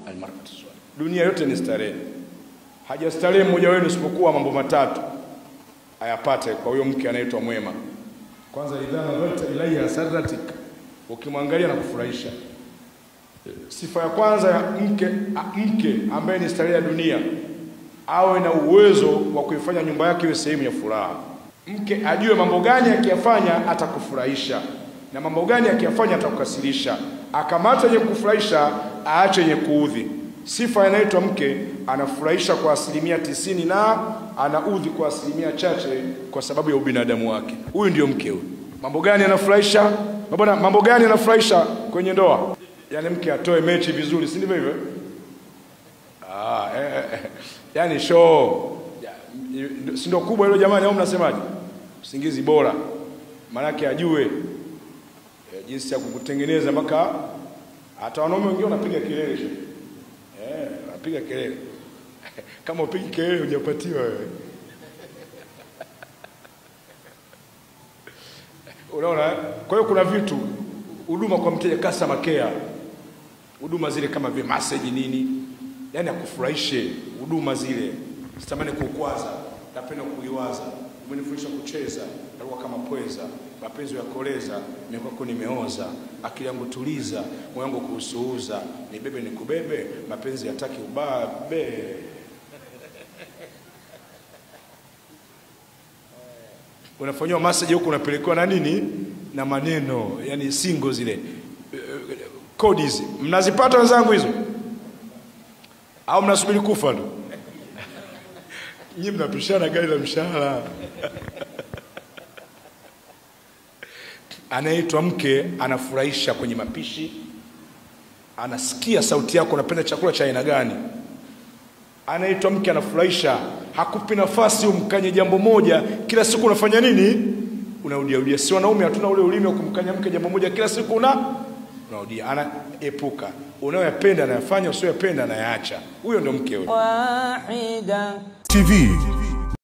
almar'atu salih. Dunia yote ni starehe. Hajastarehe mmoja wenu isipokuwa mambo matatu ayapate kwa huyo mke anaitwa mwema. Kwanza, idha nadharta ilayha sarratik, ukimwangalia na kufurahisha. Sifa ya kwanza ya mke ambaye ni starehe ya dunia, awe na uwezo wa kuifanya nyumba yake iwe sehemu ya furaha. Mke ajue mambo gani akiyafanya atakufurahisha na mambo gani akiyafanya atakukasirisha. Akamata yenye kufurahisha, aache yenye kuudhi. Sifa inaitwa mke anafurahisha kwa 90% na anaudhi kwa chache kwa sababu ya ubinadamu wake. Huyu ndio mke huyu. Mambo gani anafurahisha? Mambo gani anafurahisha kwenye ndoa? Yaani mke atoe mechi vizuri, si ndivyo hivyo? Yaani show. Si ndio kubwa hilo jamani, au mnasemaje? Usingizi bora. Maana yake ajue jinsi ya kukutengeneza mpaka hata wanaume wengine wanapiga kelele. Wanapiga kelele. Kama upigi kelele hujapatiwa wewe. Unaona? Kwa hiyo kuna vitu huduma kwa mteja, customer care. Huduma zile kama vile massage nini. Yaani akufurahishe huduma zile. Sitamani kukwaza, napenda kuiwaza. Umenifundisha kucheza, ndio kama pweza. Mapenzi ya koleza, nimekuwa nimeoza. Akili yangu tuliza, moyo wangu kuusuuza. Nibebe nikubebe, mapenzi yataki ubabe. Unafanywa massage huko, unapelekewa na nini? Na maneno, yani singo zile. Codes, mnazipata wenzangu hizo? Au mnasubiri kufa ndo? Nyinyi mnapishana gari la mshahara. Anaitwa mke anafurahisha kwenye mapishi. Anasikia sauti yako, unapenda chakula cha aina gani. Anaitwa mke anafurahisha, hakupi nafasi umkanye jambo moja kila siku. Unafanya nini? Unaudia. Si wanaume hatuna ule ulimi wa kumkanya mke jambo moja kila siku unaudia. Anaepuka. Unayoyapenda anayafanya, usiyopenda anayaacha. Huyo ndio mke huyo. TV